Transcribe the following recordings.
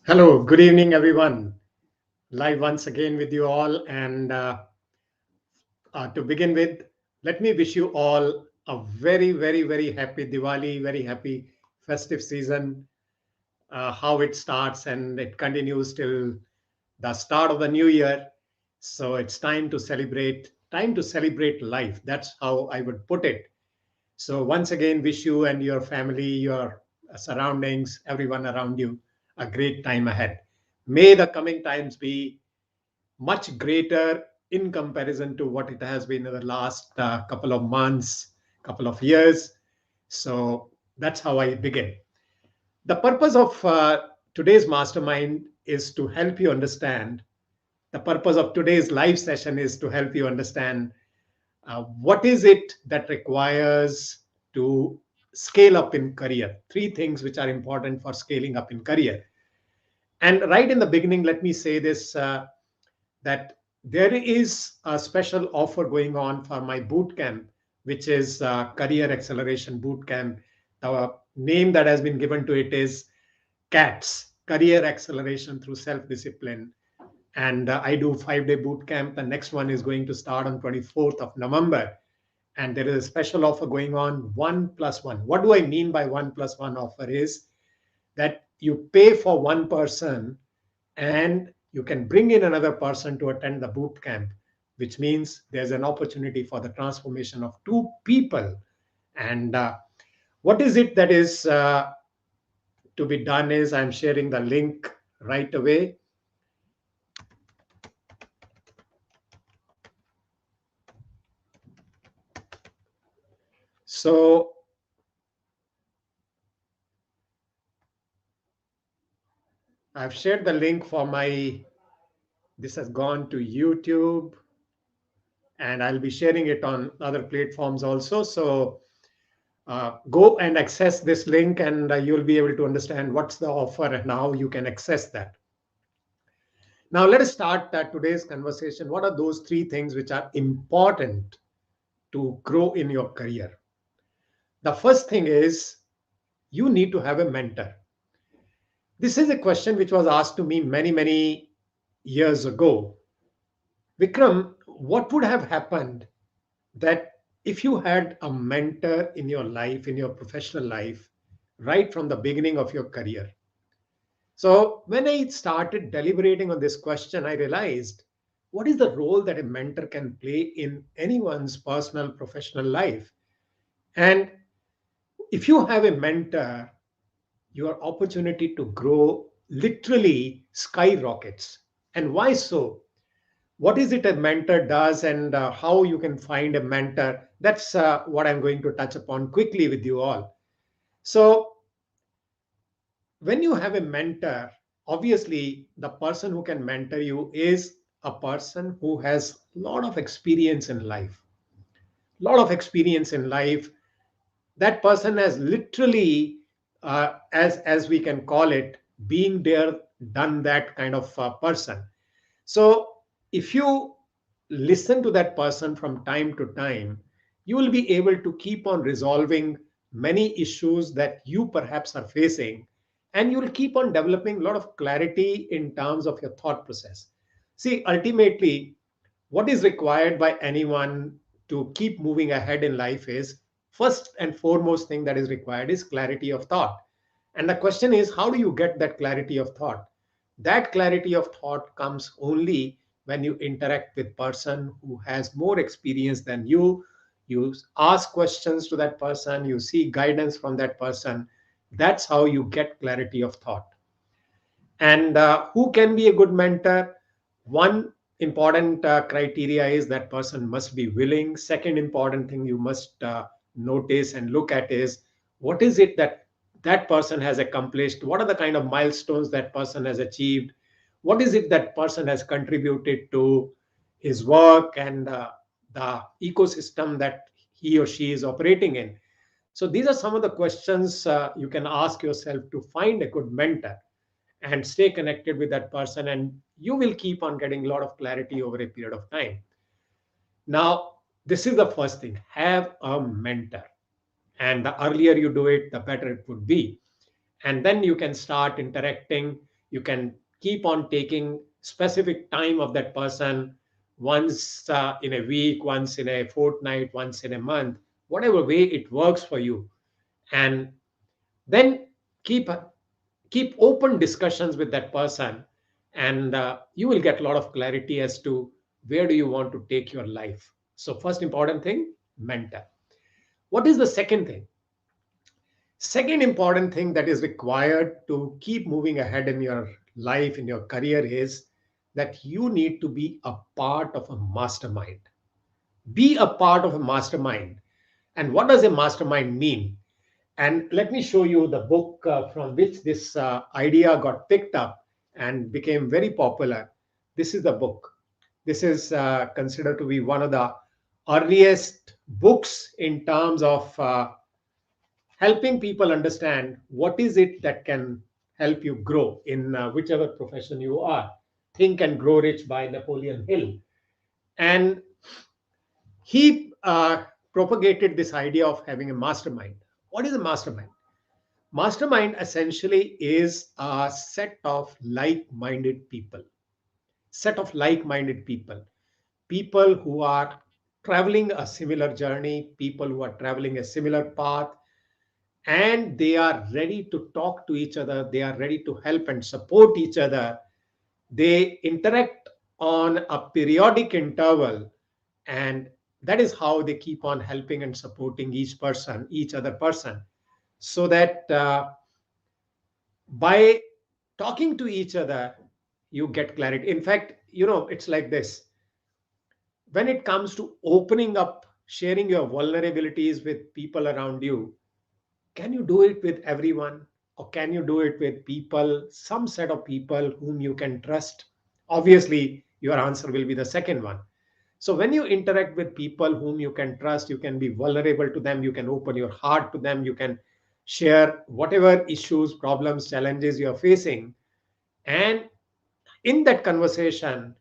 Hello, good evening, everyone. Live once again with you all. And to begin with, let me wish you all a very, very, very happy Diwali, very happy festive season. How it starts and it continues till the start of the new year. So it's time to celebrate life. That's how I would put it. So once again, wish you and your family, your surroundings, everyone around you a great time ahead. May the coming times be much greater in comparison to what it has been in the last couple of months, couple of years. So that's how I begin. The purpose of today's mastermind is to help you understand. The purpose of today's live session is to help you understand what is it that requires to scale up in career. Three things which are important for scaling up in career. And right in the beginning, let me say this that there is a special offer going on for my boot camp, which is Career Acceleration Boot Camp. The name that has been given to it is CATS, Career Acceleration Through Self-Discipline. And I do 5-day boot camp. The next one is going to start on 24th of November. And there is a special offer going on, 1+1. What do I mean by 1+1 offer is that you pay for one person and you can bring in another person to attend the boot camp, which means there's an opportunity for the transformation of two people. And what is it that is to be done is I'm sharing the link right away. So I've shared the link for this has gone to YouTube, and I'll be sharing it on other platforms also. So go and access this link, and you'll be able to understand what's the offer and how you can access that. Now, let us start today's conversation. What are those three things which are important to grow in your career? The first thing is you need to have a mentor. This is a question which was asked to me many, many years ago. Vikram, what would have happened that if you had a mentor in your life, in your professional life, right from the beginning of your career? So when I started deliberating on this question, I realized what is the role that a mentor can play in anyone's personal professional life? And if you have a mentor, your opportunity to grow literally skyrockets. And why so? What is it a mentor does, and how you can find a mentor? That's what I'm going to touch upon quickly with you all. So when you have a mentor, obviously the person who can mentor you is a person who has a lot of experience in life. Lot of experience in life. That person has literally, as we can call it, being there, done that kind of person. So if you listen to that person from time to time, you will be able to keep on resolving many issues that you perhaps are facing, and you will keep on developing a lot of clarity in terms of your thought process. See, ultimately, what is required by anyone to keep moving ahead in life is first and foremost thing that is required is clarity of thought. And the question is, how do you get that clarity of thought? That clarity of thought comes only when you interact with person who has more experience than you ask questions to that person, you seek guidance from that person. That's how you get clarity of thought. And who can be a good mentor? One important criteria is that person must be willing. Second important thing you must notice and look at is what is it that that person has accomplished? What are the kind of milestones that person has achieved? What is it that person has contributed to his work and the ecosystem that he or she is operating in? So these are some of the questions you can ask yourself to find a good mentor and stay connected with that person, and you will keep on getting a lot of clarity over a period of time. Now, this is the first thing: have a mentor, and the earlier you do it, the better it would be. And then you can start interacting. You can keep on taking specific time of that person, once in a week, once in a fortnight, once in a month, whatever way it works for you. And then keep keep open discussions with that person, and you will get a lot of clarity as to where do you want to take your life. So first important thing, mentor. What is the second thing? Second important thing that is required to keep moving ahead in your life, in your career, is that you need to be a part of a mastermind. Be a part of a mastermind. And what does a mastermind mean? And let me show you the book from which this idea got picked up and became very popular. This is the book. This is considered to be one of the earliest books in terms of helping people understand what is it that can help you grow in whichever profession you are. Think and Grow Rich by Napoleon Hill. And he propagated this idea of having a mastermind. What is a mastermind? Mastermind essentially is a set of like-minded people, set of like-minded people, people who are traveling a similar journey, people who are traveling a similar path, and they are ready to talk to each other. They are ready to help and support each other. They interact on a periodic interval, and that is how they keep on helping and supporting each person, each other person, so that by talking to each other, you get clarity. In fact, it's like this: when it comes to opening up, sharing your vulnerabilities with people around you, can you do it with everyone, or can you do it with people, some set of people whom you can trust? Obviously, your answer will be the second one. So when you interact with people whom you can trust, you can be vulnerable to them, you can open your heart to them, you can share whatever issues, problems, challenges you're facing. And in that conversation,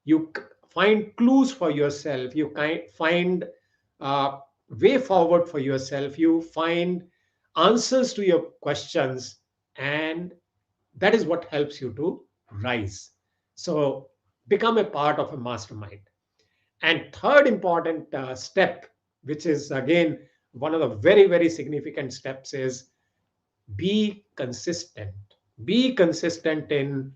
you find clues for yourself, you find uh, way forward for yourself, you find answers to your questions, and that is what helps you to rise. So become a part of a mastermind. And third important step, which is again one of the very, very significant steps, is be consistent. Be consistent in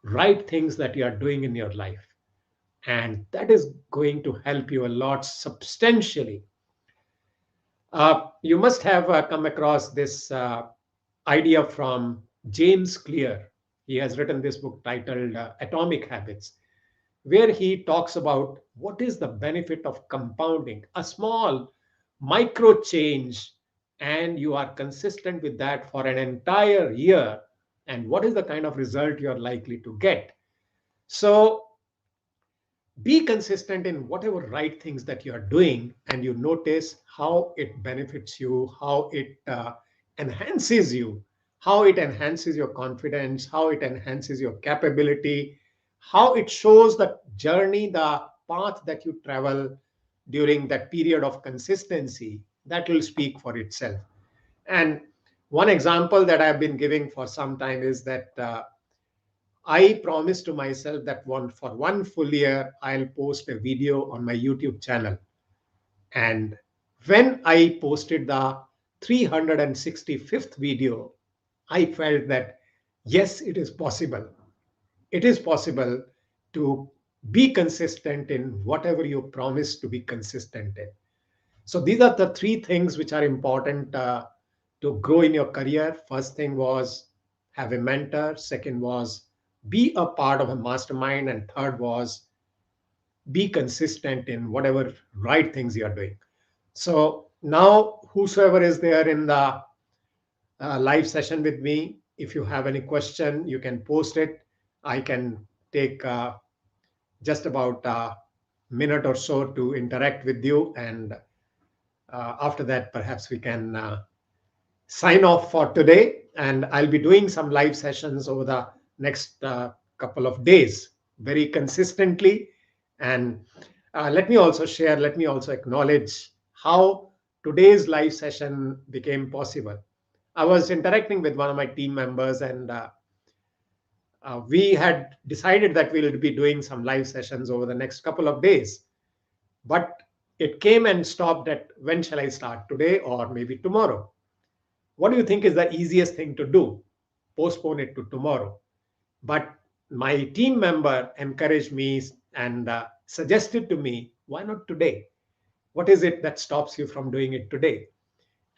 right things that you are doing in your life. And that is going to help you a lot substantially. You must have come across this idea from James Clear. He has written this book titled Atomic Habits, where he talks about what is the benefit of compounding a small micro change, and you are consistent with that for an entire year, and what is the kind of result you are likely to get. So be consistent in whatever right things that you are doing, and you notice how it benefits you, how it enhances you, how it enhances your confidence, how it enhances your capability, how it shows the journey, the path that you travel during that period of consistency. That will speak for itself. And one example that I've been giving for some time is that I promised to myself that for one full year, I'll post a video on my YouTube channel. And when I posted the 365th video, I felt that yes, it is possible. It is possible to be consistent in whatever you promise to be consistent in. So these are the three things which are important to grow in your career. First thing was have a mentor. Second was be a part of a mastermind. And third was be consistent in whatever right things you are doing. So now, whosoever is there in the live session with me, if you have any question, you can post it. I can take just about a minute or so to interact with you. And after that, perhaps we can sign off for today. And I'll be doing some live sessions over the next couple of days very consistently. And let me also acknowledge how today's live session became possible. I was interacting with one of my team members, and We had decided that we'll be doing some live sessions over the next couple of days, but it came and stopped at when shall I start, today or maybe tomorrow? What do you think is the easiest thing to do? Postpone it to tomorrow. But my team member encouraged me and suggested to me, why not today? What is it that stops you from doing it today?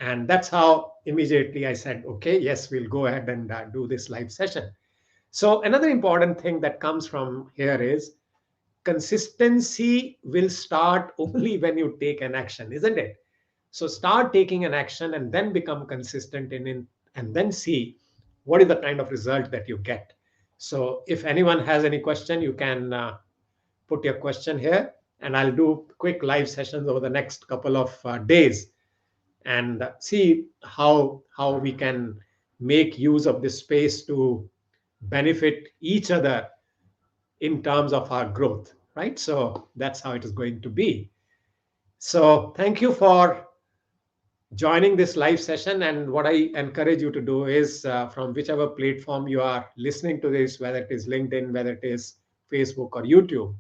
And that's how immediately I said, okay, yes, we'll go ahead and do this live session. So another important thing that comes from here is consistency will start only when you take an action, isn't it? So start taking an action and then become consistent in it, and then see what is the kind of result that you get. So if anyone has any question, you can put your question here, and I'll do quick live sessions over the next couple of days and see how we can make use of this space to benefit each other in terms of our growth, right? So that's how it is going to be. So thank you for joining this live session. And what I encourage you to do is from whichever platform you are listening to this, whether it is LinkedIn, whether it is Facebook or YouTube,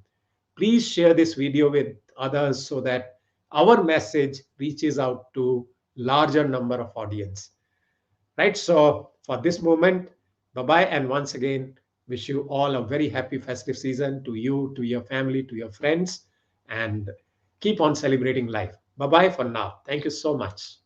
please share this video with others so that our message reaches out to larger number of audience, right? So for this moment, bye-bye. And once again, wish you all a very happy festive season, to you, to your family, to your friends, and keep on celebrating life. Bye-bye for now. Thank you so much.